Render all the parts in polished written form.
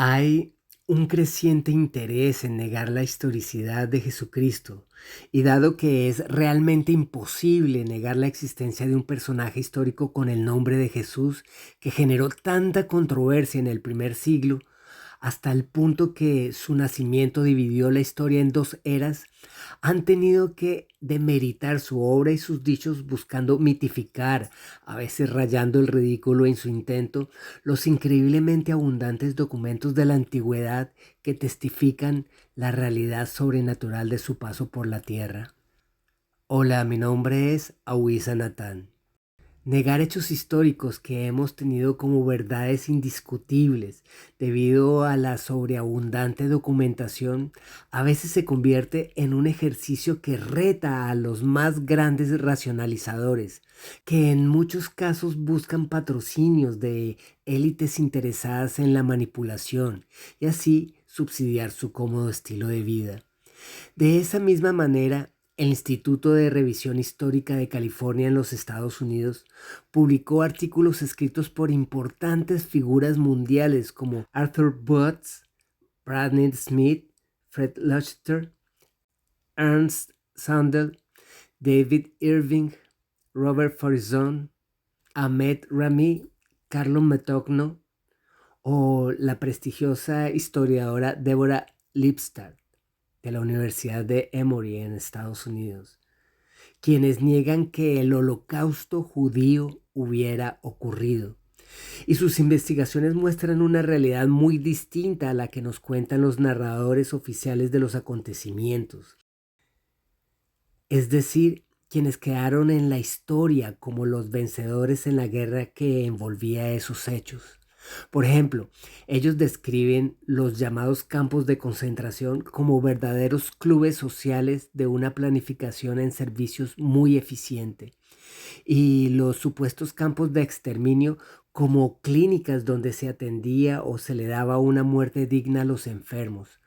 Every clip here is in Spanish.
Hay un creciente interés en negar la historicidad de Jesucristo, y dado que es realmente imposible negar la existencia de un personaje histórico con el nombre de Jesús que generó tanta controversia en el primer siglo, hasta el punto que su nacimiento dividió la historia en dos eras, han tenido que demeritar su obra y sus dichos buscando mitificar, a veces rayando el ridículo en su intento, los increíblemente abundantes documentos de la antigüedad que testifican la realidad sobrenatural de su paso por la tierra. Hola, mi nombre es Awisa Natán. Negar hechos históricos que hemos tenido como verdades indiscutibles debido a la sobreabundante documentación a veces se convierte en un ejercicio que reta a los más grandes racionalizadores, que en muchos casos buscan patrocinios de élites interesadas en la manipulación y así subsidiar su cómodo estilo de vida. De esa misma manera, el Instituto de Revisión Histórica de California en los Estados Unidos publicó artículos escritos por importantes figuras mundiales como Arthur Butts, Bradley Smith, Fred Leuchter, Ernst Sandel, David Irving, Robert Forizon, Ahmed Rami, Carlo Metogno o la prestigiosa historiadora Deborah Lipstadt de la Universidad de Emory en Estados Unidos, quienes niegan que el holocausto judío hubiera ocurrido. Y sus investigaciones muestran una realidad muy distinta a la que nos cuentan los narradores oficiales de los acontecimientos. Es decir, quienes quedaron en la historia como los vencedores en la guerra que envolvía esos hechos. Por ejemplo, ellos describen los llamados campos de concentración como verdaderos clubes sociales de una planificación en servicios muy eficiente y los supuestos campos de exterminio como clínicas donde se atendía o se le daba una muerte digna a los enfermos.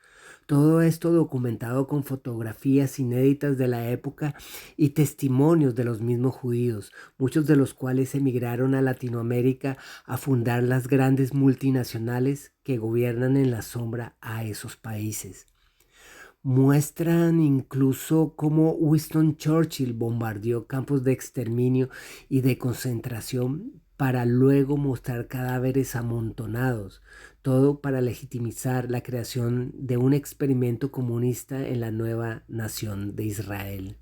Todo esto documentado con fotografías inéditas de la época y testimonios de los mismos judíos, muchos de los cuales emigraron a Latinoamérica a fundar las grandes multinacionales que gobiernan en la sombra a esos países. Muestran incluso cómo Winston Churchill bombardeó campos de exterminio y de concentración para luego mostrar cadáveres amontonados, todo para legitimizar la creación de un experimento comunista en la nueva nación de Israel.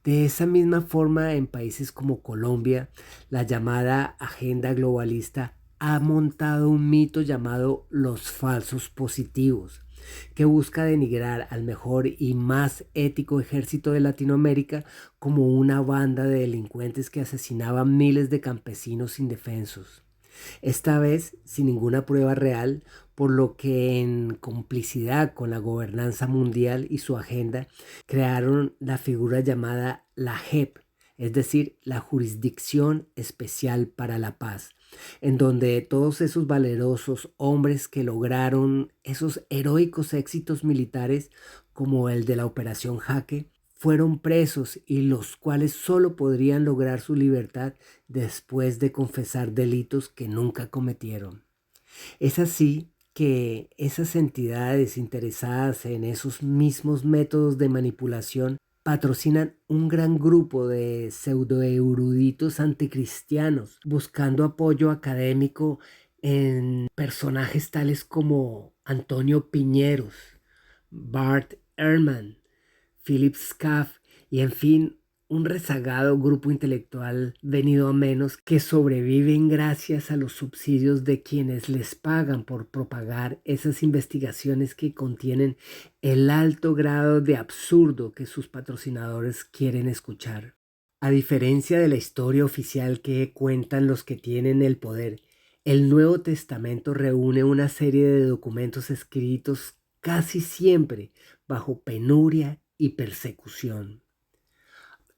De esa misma forma, en países como Colombia, la llamada agenda globalista ha montado un mito llamado los falsos positivos, que busca denigrar al mejor y más ético ejército de Latinoamérica como una banda de delincuentes que asesinaban miles de campesinos indefensos. Esta vez sin ninguna prueba real, por lo que en complicidad con la gobernanza mundial y su agenda, crearon la figura llamada la JEP, es decir, la Jurisdicción Especial para la Paz, en donde todos esos valerosos hombres que lograron esos heroicos éxitos militares, como el de la Operación Jaque, fueron presos y los cuales solo podrían lograr su libertad después de confesar delitos que nunca cometieron. Es así que esas entidades interesadas en esos mismos métodos de manipulación patrocinan un gran grupo de pseudoeruditos anticristianos buscando apoyo académico en personajes tales como Antonio Piñeros, Bart Ehrman, Philip Scaff y en fin, un rezagado grupo intelectual venido a menos que sobreviven gracias a los subsidios de quienes les pagan por propagar esas investigaciones que contienen el alto grado de absurdo que sus patrocinadores quieren escuchar. A diferencia de la historia oficial que cuentan los que tienen el poder, el Nuevo Testamento reúne una serie de documentos escritos casi siempre bajo penuria y persecución.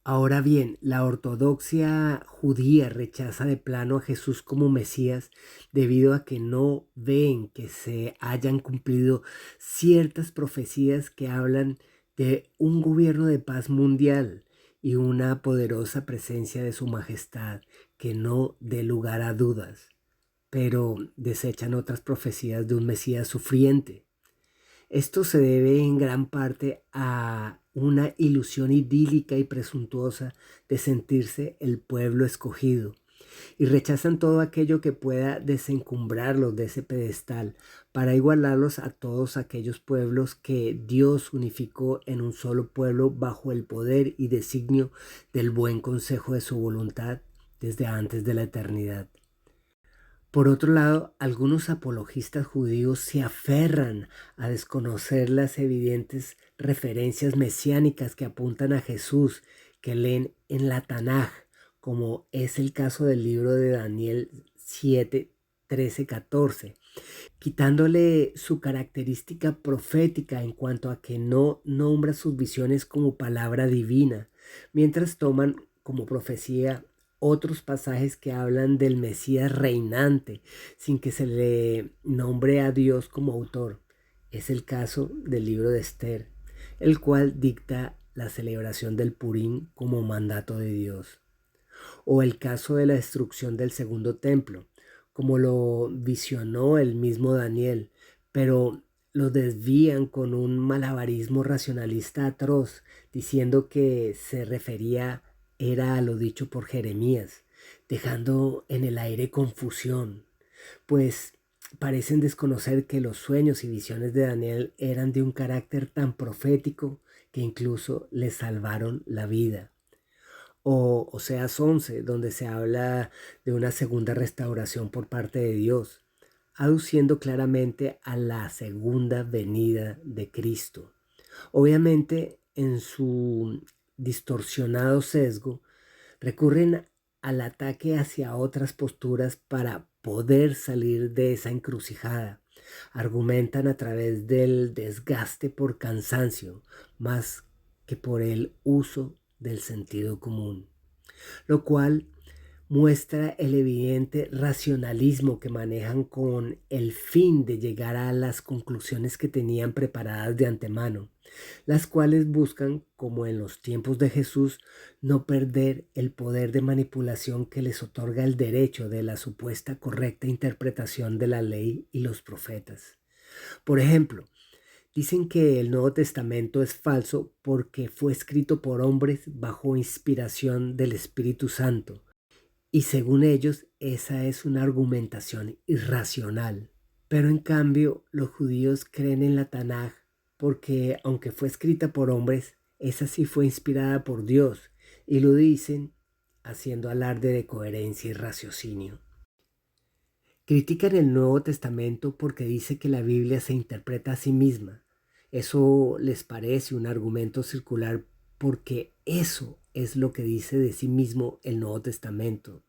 Ahora bien, la ortodoxia judía rechaza de plano a Jesús como Mesías debido a que no ven que se hayan cumplido ciertas profecías que hablan de un gobierno de paz mundial y una poderosa presencia de su majestad que no dé lugar a dudas. pero desechan otras profecías de un Mesías sufriente. Esto se debe en gran parte a una ilusión idílica y presuntuosa de sentirse el pueblo escogido, y rechazan todo aquello que pueda desencumbrarlos de ese pedestal para igualarlos a todos aquellos pueblos que Dios unificó en un solo pueblo bajo el poder y designio del buen consejo de su voluntad desde antes de la eternidad. Por otro lado, algunos apologistas judíos se aferran a desconocer las evidentes referencias mesiánicas que apuntan a Jesús que leen en la Tanaj, como es el caso del libro de Daniel 7, 13, 14, quitándole su característica profética en cuanto a que no nombra sus visiones como palabra divina, mientras toman como profecía otros pasajes que hablan del Mesías reinante sin que se le nombre a Dios como autor. Es el caso del libro de Esther, el cual dicta la celebración del Purim como mandato de Dios, o el caso de la destrucción del segundo templo, como lo visionó el mismo Daniel, pero lo desvían con un malabarismo racionalista atroz, diciendo que se refería era a lo dicho por Jeremías, dejando en el aire confusión, pues parecen desconocer que los sueños y visiones de Daniel eran de un carácter tan profético que incluso le salvaron la vida. O Oseas 11, donde se habla de una segunda restauración por parte de Dios, aduciendo claramente a la segunda venida de Cristo. Obviamente, en su distorsionado sesgo, recurren al ataque hacia otras posturas para poder salir de esa encrucijada. Argumentan a través del desgaste por cansancio, más que por el uso del sentido común, lo cual muestra el evidente racionalismo que manejan con el fin de llegar a las conclusiones que tenían preparadas de antemano, las cuales buscan, como en los tiempos de Jesús, no perder el poder de manipulación que les otorga el derecho de la supuesta correcta interpretación de la ley y los profetas. Por ejemplo, dicen que el Nuevo Testamento es falso porque fue escrito por hombres bajo inspiración del Espíritu Santo, y según ellos, esa es una argumentación irracional. Pero en cambio, los judíos creen en la Tanaj porque, aunque fue escrita por hombres, esa sí fue inspirada por Dios, y lo dicen haciendo alarde de coherencia y raciocinio. Critican el Nuevo Testamento porque dice que la Biblia se interpreta a sí misma. Eso les parece un argumento circular porque eso es lo que dice de sí mismo el Nuevo Testamento.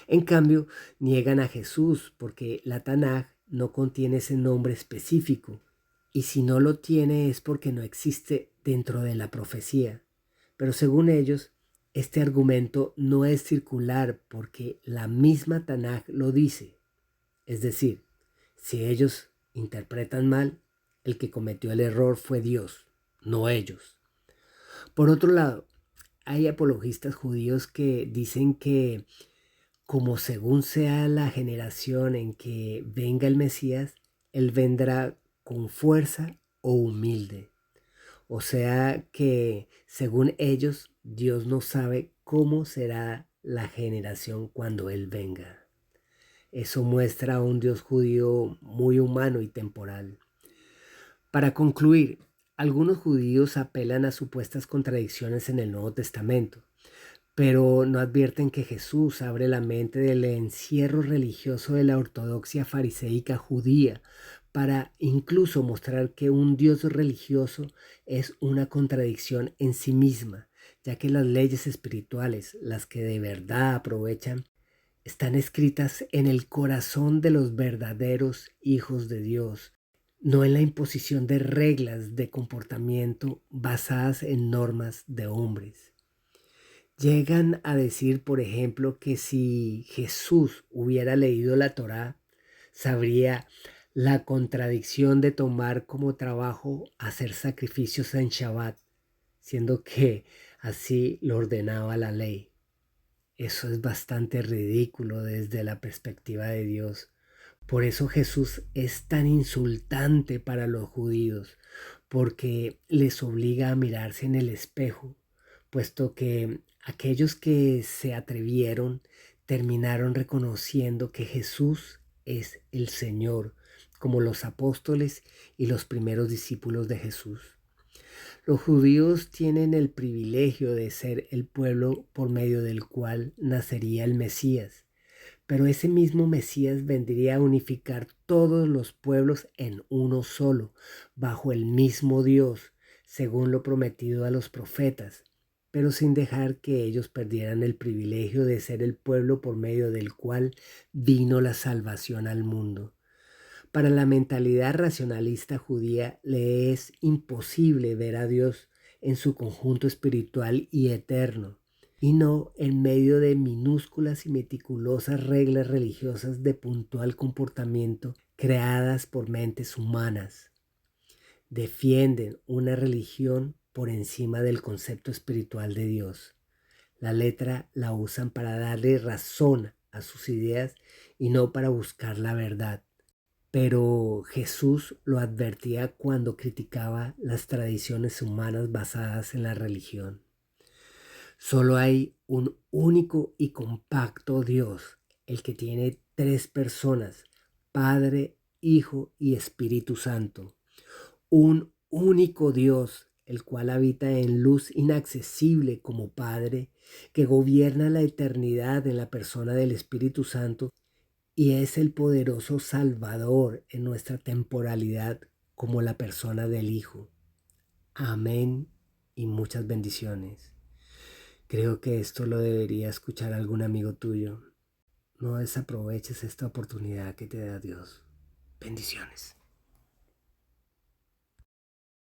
En cambio, niegan a Jesús porque la Tanaj no contiene ese nombre específico, y si no lo tiene es porque no existe dentro de la profecía. Pero según ellos, este argumento no es circular porque la misma Tanaj lo dice. Es decir, si ellos interpretan mal, el que cometió el error fue Dios, no ellos. Por otro lado, hay apologistas judíos que dicen que como según sea la generación en que venga el Mesías, él vendrá con fuerza o humilde. O sea que, según ellos, Dios no sabe cómo será la generación cuando él venga. Eso muestra a un Dios judío muy humano y temporal. Para concluir, algunos judíos apelan a supuestas contradicciones en el Nuevo Testamento, pero no advierten que Jesús abre la mente del encierro religioso de la ortodoxia fariseica judía para incluso mostrar que un Dios religioso es una contradicción en sí misma, ya que las leyes espirituales, las que de verdad aprovechan, están escritas en el corazón de los verdaderos hijos de Dios, no en la imposición de reglas de comportamiento basadas en normas de hombres. Llegan a decir, por ejemplo, que si Jesús hubiera leído la Torá, sabría la contradicción de tomar como trabajo hacer sacrificios en Shabbat, siendo que así lo ordenaba la ley. Eso es bastante ridículo desde la perspectiva de Dios. Por eso Jesús es tan insultante para los judíos, porque les obliga a mirarse en el espejo, puesto que aquellos que se atrevieron terminaron reconociendo que Jesús es el Señor, como los apóstoles y los primeros discípulos de Jesús. Los judíos tienen el privilegio de ser el pueblo por medio del cual nacería el Mesías, pero ese mismo Mesías vendría a unificar todos los pueblos en uno solo, bajo el mismo Dios, según lo prometido a los profetas, pero sin dejar que ellos perdieran el privilegio de ser el pueblo por medio del cual vino la salvación al mundo. Para la mentalidad racionalista judía le es imposible ver a Dios en su conjunto espiritual y eterno, y no en medio de minúsculas y meticulosas reglas religiosas de puntual comportamiento creadas por mentes humanas. Defienden una religión por encima del concepto espiritual de Dios. La letra la usan para darle razón a sus ideas y no para buscar la verdad. Pero Jesús lo advertía cuando criticaba las tradiciones humanas basadas en la religión. Solo hay un único y compacto Dios, el que tiene tres personas, Padre, Hijo y Espíritu Santo. Un único Dios, el cual habita en luz inaccesible como Padre, que gobierna la eternidad en la persona del Espíritu Santo y es el poderoso Salvador en nuestra temporalidad como la persona del Hijo. Amén y muchas bendiciones. Creo que esto lo debería escuchar algún amigo tuyo. No desaproveches esta oportunidad que te da Dios. Bendiciones.